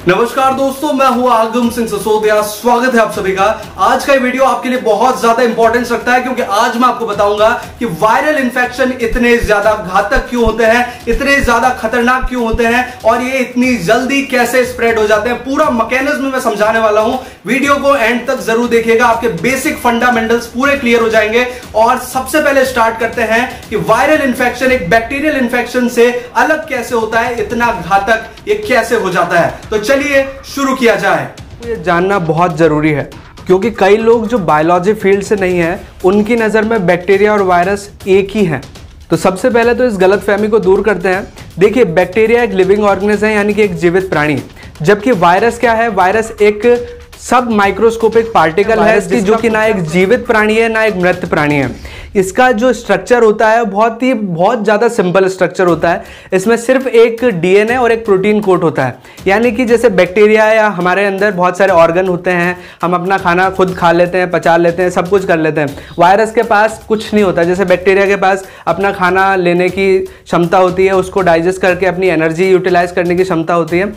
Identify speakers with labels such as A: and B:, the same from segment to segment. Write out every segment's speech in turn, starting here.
A: नमस्कार दोस्तों, मैं हूं आगम सिंह ससोदिया। स्वागत है आप सभी का। आज का वीडियो आपके लिए बहुत ज्यादा इंपॉर्टेंस रखता है क्योंकि आज मैं आपको बताऊंगा कि वायरल इन्फेक्शन इतने ज्यादा घातक क्यों होते हैं, इतने ज्यादा खतरनाक क्यों होते हैं और ये इतनी जल्दी कैसे स्प्रेड हो जाते हैं। पूरा मैकेनिज्म मैं समझाने वाला हूं। वीडियो को एंड तक जरूर देखिएगा, आपके बेसिक फंडामेंटल्स पूरे क्लियर हो जाएंगे। और सबसे पहले स्टार्ट करते हैं कि वायरल इन्फेक्शन एक बैक्टीरियल इन्फेक्शन से अलग कैसे होता है, इतना घातक ये कैसे हो जाता है। तो चलिए शुरू किया जाए।
B: ये जानना बहुत ज़रूरी है क्योंकि कई लोग जो बायोलॉजी फील्ड से नहीं है उनकी नज़र में बैक्टीरिया और वायरस एक ही है। तो सबसे पहले तो इस गलतफहमी को दूर करते हैं। देखिए, बैक्टीरिया एक लिविंग ऑर्गेनिज्म है, यानी कि एक जीवित प्राणी, जबकि वायरस क्या है? वायरस एक सब माइक्रोस्कोपिक पार्टिकल है जो कि ना एक जीवित प्राणी है ना एक मृत प्राणी है। इसका जो स्ट्रक्चर होता है बहुत ज़्यादा सिंपल स्ट्रक्चर होता है। इसमें सिर्फ एक डीएनए और एक प्रोटीन कोट होता है। यानी कि जैसे बैक्टीरिया या हमारे अंदर बहुत सारे ऑर्गन होते हैं, हम अपना खाना खुद खा लेते हैं, पचा लेते हैं, सब कुछ कर लेते हैं। वायरस के पास कुछ नहीं होता। जैसे बैक्टीरिया के पास अपना खाना लेने की क्षमता होती है, उसको डाइजेस्ट करके अपनी एनर्जी यूटिलाइज करने की क्षमता होती है।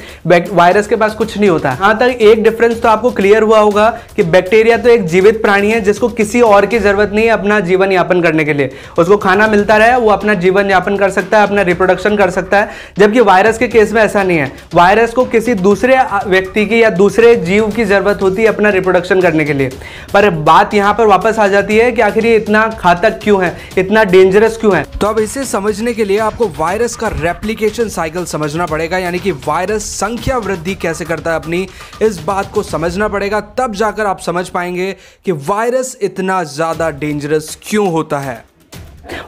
B: वायरस के पास कुछ नहीं होता। यहाँ तक एक डिफरेंस तो आपको क्लियर हुआ होगा कि बैक्टीरिया तो एक जीवित प्राणी है जिसको किसी और की जरूरत नहीं है अपना जीवन यापन करने के लिए। उसको खाना मिलता रहे, वो अपना जीवन यापन कर सकता है, अपना रिप्रोडक्शन कर सकता है। जबकि वायरस के केस में ऐसा नहीं है। वायरस को किसी दूसरे व्यक्ति की या दूसरे जीव की जरूरत होती है अपना रिप्रोडक्शन करने के लिए। पर बात यहां पर वापस आ जाती है कि आखिर ये इतना घातक क्यों है, इतना डेंजरस क्यों है।
C: तो अब इसे समझने के लिए आपको वायरस का रेप्लिकेशन साइकिल समझना पड़ेगा, यानी कि वायरस संख्या वृद्धि कैसे करता है अपनी, इस बात को समझना पड़ेगा। तब जाकर आप समझ पाएंगे कि वायरस इतना ज्यादा डेंजरस क्यों होता है।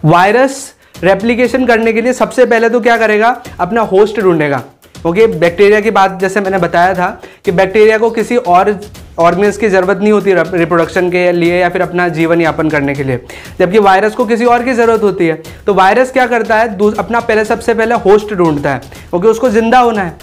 B: वायरस रेप्लिकेशन करने के लिए सबसे पहले तो क्या करेगा? अपना होस्ट ढूंढेगा। क्योंकि बैक्टीरिया की बात जैसे मैंने बताया था कि बैक्टीरिया को किसी और ऑर्गेनिज्म की ज़रूरत नहीं होती रिप्रोडक्शन के लिए या फिर अपना जीवन यापन करने के लिए, जबकि वायरस को किसी और की ज़रूरत होती है। तो वायरस क्या करता है? अपना सबसे पहले होस्ट ढूंढता है क्योंकि उसको जिंदा होना है।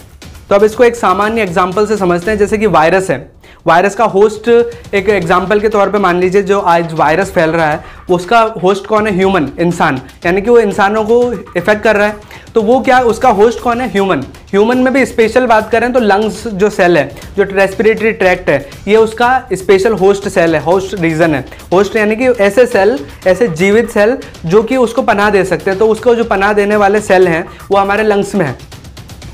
B: तो अब इसको एक सामान्य एग्जाम्पल से समझते हैं। जैसे कि वायरस है, वायरस का होस्ट एक एग्जाम्पल के तौर पे मान लीजिए जो आज वायरस फैल रहा है उसका होस्ट कौन है? ह्यूमन, इंसान, यानी कि वो इंसानों को इफेक्ट कर रहा है। तो वो क्या, उसका होस्ट कौन है? ह्यूमन। ह्यूमन में भी स्पेशल बात करें तो लंग्स जो सेल है, जो रेस्पिरेटरी ट्रैक्ट है, ये उसका स्पेशल होस्ट सेल है, होस्ट रीजन है। होस्ट यानी कि ऐसे सेल, ऐसे जीवित सेल जो कि उसको पनाह दे सकते हैं। तो उसको जो पनाह देने वाले सेल हैं वो हमारे लंग्स में है,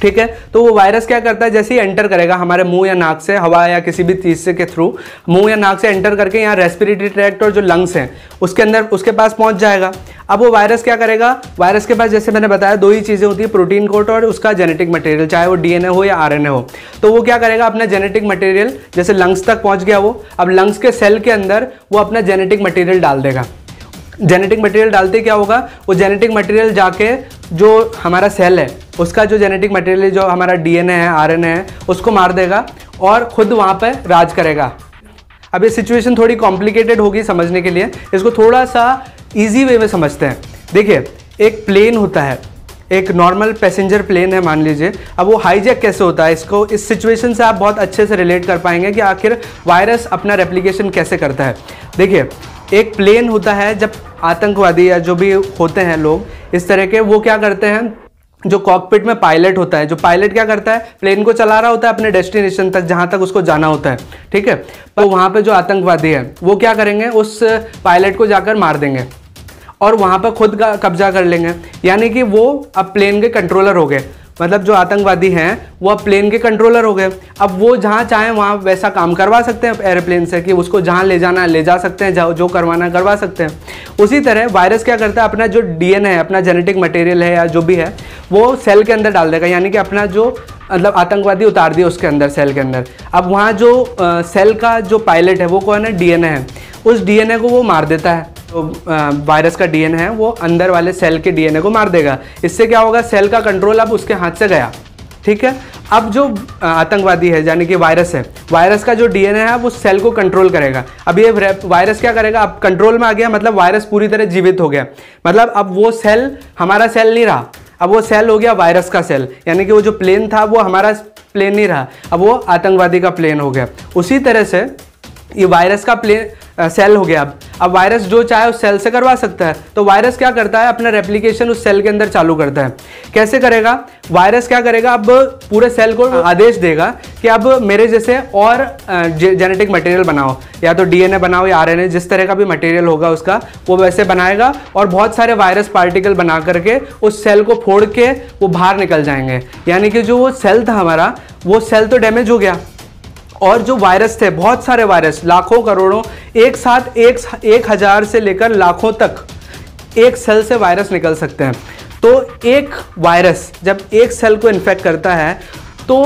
B: ठीक है। तो वो वायरस क्या करता है? जैसे ही एंटर करेगा हमारे मुंह या नाक से, हवा या किसी भी चीज़ से के थ्रू मुंह या नाक से एंटर करके यहाँ रेस्पिरेटरी ट्रैक्ट और जो लंग्स हैं उसके अंदर उसके पास पहुँच जाएगा। अब वो वायरस क्या करेगा? वायरस के पास जैसे मैंने बताया दो ही चीज़ें होती है, प्रोटीन कोट और उसका जेनेटिक मटेरियल, चाहे वो डीएनए हो या आरएनए हो। तो वो क्या करेगा? अपना जेनेटिक मटेरियल, जैसे लंग्स तक पहुँच गया वो, अब लंग्स के सेल के अंदर वो अपना जेनेटिक मटेरियल डाल देगा। जेनेटिक मटेरियल डालते क्या होगा? वो जेनेटिक मटेरियल जाके जो हमारा सेल है उसका जो जेनेटिक मटेरियल जो हमारा डीएनए है, आरएनए है, उसको मार देगा और खुद वहाँ पर राज करेगा। अब ये सिचुएशन थोड़ी कॉम्प्लिकेटेड होगी समझने के लिए, इसको थोड़ा सा इजी वे में समझते हैं। देखिए, एक प्लेन होता है, एक नॉर्मल पैसेंजर प्लेन है मान लीजिए। अब वो हाईजैक कैसे होता है, इसको इस सिचुएशन से आप बहुत अच्छे से रिलेट कर पाएंगे कि आखिर वायरस अपना रेप्लिकेशन कैसे करता है। देखिए, एक प्लेन होता है, जब आतंकवादी या जो भी होते हैं लोग इस तरह के, वो क्या करते हैं, जो कॉकपिट में पायलट होता है, जो पायलट क्या करता है? प्लेन को चला रहा होता है अपने डेस्टिनेशन तक जहां तक उसको जाना होता है, ठीक है। पर वहां पे जो आतंकवादी है वो क्या करेंगे? उस पायलट को जाकर मार देंगे और वहां पर खुद का कब्जा कर लेंगे। यानी कि वो अब प्लेन के कंट्रोलर हो गए। मतलब जो आतंकवादी हैं वो अब प्लेन के कंट्रोलर हो गए। अब वो जहाँ चाहें वहाँ वैसा काम करवा सकते हैं एयरप्लेन से कि उसको जहाँ ले जाना है ले जा सकते हैं, जो करवाना है करवा सकते हैं। उसी तरह वायरस क्या करता है? अपना जो डीएनए है, अपना जेनेटिक मटेरियल है या जो भी है, वो सेल के अंदर डाल देगा। यानी कि अपना जो मतलब आतंकवादी उतार दिया उसके अंदर, सेल के अंदर। अब वहाँ जो सेल का जो पायलट है वो कौन है? डीएनए है। उस डीएनए को वो मार देता है। तो वायरस का डीएनए है वो अंदर वाले सेल के डीएनए को मार देगा। इससे क्या होगा? सेल का कंट्रोल अब उसके हाथ से गया, ठीक है। अब जो आतंकवादी है यानी कि वायरस है, वायरस का जो डीएनए है वो सेल को कंट्रोल करेगा। अब ये वायरस क्या करेगा? अब कंट्रोल में आ गया, मतलब वायरस पूरी तरह जीवित हो गया। मतलब अब वो सेल हमारा सेल नहीं रहा, अब वो सेल हो गया वायरस का सेल। यानी कि वो जो प्लेन था वो हमारा प्लेन नहीं रहा, अब वो आतंकवादी का प्लेन हो गया। उसी तरह से ये वायरस का प्लेन सेल हो गया। अब वायरस जो चाहे उस सेल से करवा सकता है। तो वायरस क्या करता है, अपना रेप्लिकेशन उस सेल के अंदर चालू करता है। कैसे करेगा वायरस, क्या करेगा, अब पूरे सेल को आदेश देगा कि अब मेरे जैसे और जेनेटिक मटेरियल बनाओ, या तो डीएनए बनाओ या आरएनए, जिस तरह का भी मटेरियल होगा उसका वो वैसे बनाएगा, और बहुत सारे वायरस पार्टिकल बना करके उस सेल को फोड़ के वो बाहर निकल जाएंगे। यानी कि जो वो सेल था हमारा, वो सेल तो डैमेज हो गया, और जो वायरस थे, बहुत सारे वायरस, लाखों करोड़ों, एक साथ 1000 से लेकर लाखों तक एक सेल से वायरस निकल सकते हैं। तो एक वायरस जब एक सेल को इन्फेक्ट करता है तो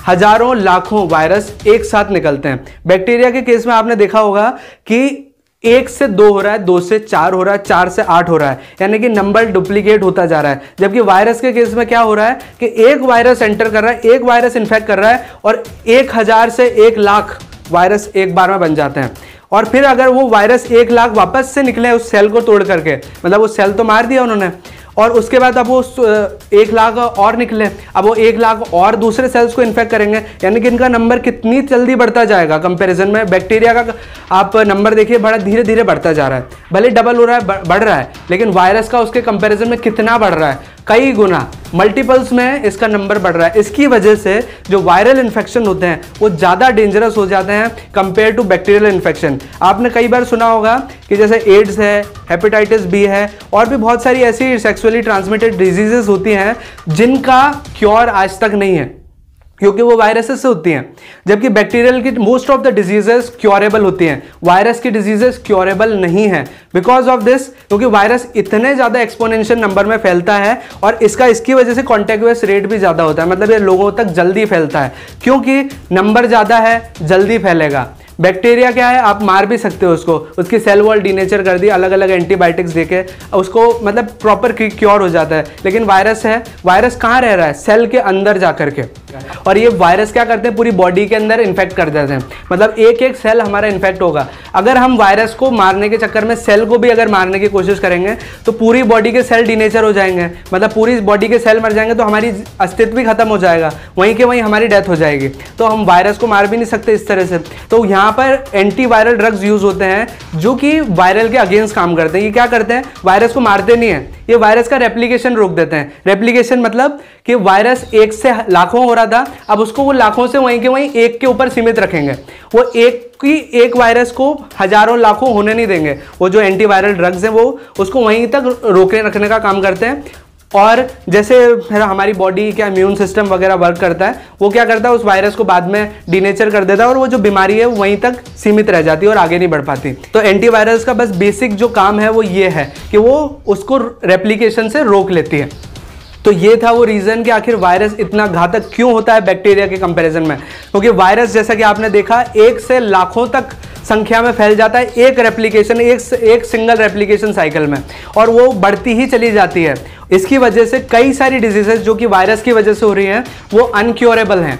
B: हजारों लाखों वायरस एक साथ निकलते हैं। बैक्टीरिया के केस में आपने देखा होगा कि 1 से 2 हो रहा है, 2 से 4 हो रहा है, 4 से 8 हो रहा है, यानी कि नंबर डुप्लीकेट होता जा रहा है। जबकि वायरस के केस में क्या हो रहा है कि एक वायरस एंटर कर रहा है, एक वायरस इन्फेक्ट कर रहा है, और 1000 से 1 लाख वायरस एक बार में बन जाते हैं। और फिर अगर वो वायरस 1 लाख वापस से निकले उस सेल को तोड़ करके, मतलब वो सेल तो मार दिया उन्होंने, और उसके बाद अब वो 1 लाख और निकले, अब वो 1 लाख और दूसरे सेल्स को इन्फेक्ट करेंगे, यानी कि इनका नंबर कितनी जल्दी बढ़ता जाएगा कंपैरिजन में। बैक्टीरिया का आप नंबर देखिए, बड़ा धीरे धीरे बढ़ता जा रहा है, भले डबल हो रहा है, बढ़ रहा है, लेकिन वायरस का उसके कंपैरिजन में कितना बढ़ रहा है, कई गुना, मल्टीपल्स में इसका नंबर बढ़ रहा है। इसकी वजह से जो वायरल इन्फेक्शन होते हैं वो ज़्यादा डेंजरस हो जाते हैं कंपेयर टू बैक्टीरियल इन्फेक्शन। आपने कई बार सुना होगा कि जैसे एड्स है, हेपेटाइटिस बी है, और भी बहुत सारी ऐसी सेक्सुअली ट्रांसमिटेड डिजीजेस होती हैं जिनका क्योर आज तक नहीं है, क्योंकि वो वायरसेस से होती हैं। जबकि बैक्टीरियल की most of the diseases curable होती हैं, वायरस की डिजीजेस क्योरेबल नहीं है। बिकॉज ऑफ दिस, क्योंकि वायरस इतने ज़्यादा एक्सपोनेंशियल नंबर में फैलता है, और इसकी वजह से कॉन्टेगियस रेट भी ज़्यादा होता है, मतलब ये लोगों तक जल्दी फैलता है, क्योंकि नंबर ज़्यादा है, जल्दी फैलेगा। बैक्टीरिया क्या है, आप मार भी सकते हो उसको, उसकी सेल वॉल डीनेचर कर दी, अलग अलग एंटीबायोटिक्स देके उसको मतलब प्रॉपर क्योर हो जाता है। लेकिन वायरस है, वायरस कहाँ रह रहा है, सेल के अंदर जा करके, और ये वायरस क्या करते हैं, पूरी बॉडी के अंदर इन्फेक्ट कर देते हैं। मतलब एक एक सेल हमारा इन्फेक्ट होगा। अगर हम वायरस को मारने के चक्कर में सेल को भी अगर मारने की कोशिश करेंगे तो पूरी बॉडी के सेल डीनेचर हो जाएंगे, मतलब पूरी बॉडी के सेल मर जाएंगे, तो हमारी अस्तित्व भी खत्म हो जाएगा, वहीं के वहीं हमारी डेथ हो जाएगी। तो हम वायरस को मार भी नहीं सकते इस तरह से। तो यहाँ पर एंटीवायरल ड्रग्स यूज होते हैं जो कि वायरल के अगेंस्ट काम करते हैं। ये क्या करते हैं, वायरस को मारते नहीं है, ये वायरस का रेप्लिकेशन रोक देते हैं। रेप्लिकेशन मतलब कि वायरस 1 से लाखों हो रहा था, अब उसको वो लाखों से वहीं के वहीं 1 के ऊपर सीमित रखेंगे। वो एक वायरस को हजारों लाखों होने नहीं देंगे। वो जो एंटीवायरल ड्रग्स हैं वो उसको वहीं तक रोके रखने का काम करते हैं। और जैसे हमारी बॉडी का इम्यून सिस्टम वगैरह वर्क करता है, वो क्या करता है, उस वायरस को बाद में डीनेचर कर देता है, और वो जो बीमारी है वहीं तक सीमित रह जाती है और आगे नहीं बढ़ पाती। तो एंटीवायरस का बस बेसिक जो काम है वो ये है कि वो उसको रेप्लिकेशन से रोक लेती है। तो ये था वो रीज़न कि आखिर वायरस इतना घातक क्यों होता है बैक्टीरिया के कंपैरिजन में। क्योंकि वायरस जैसा कि आपने देखा 1 से लाखों तक संख्या में फैल जाता है, एक रेप्लिकेशन, एक सिंगल रेप्लिकेशन साइकिल में, और वो बढ़ती ही चली जाती है। इसकी वजह से कई सारी डिजीजेस जो कि वायरस की वजह से हो रही हैं वो अनक्योरेबल हैं।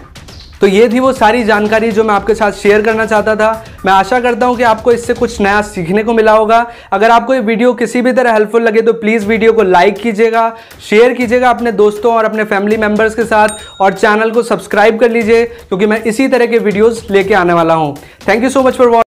B: तो ये थी वो सारी जानकारी जो मैं आपके साथ शेयर करना चाहता था। मैं आशा करता हूं कि आपको इससे कुछ नया सीखने को मिला होगा। अगर आपको ये वीडियो किसी भी तरह हेल्पफुल लगे तो प्लीज़ वीडियो को लाइक कीजिएगा, शेयर कीजिएगा अपने दोस्तों और अपने फैमिली मेम्बर्स के साथ, और चैनल को सब्सक्राइब कर लीजिए, क्योंकि मैं इसी तरह के वीडियोज़ लेके आने वाला हूँ। Thank you so much for watching.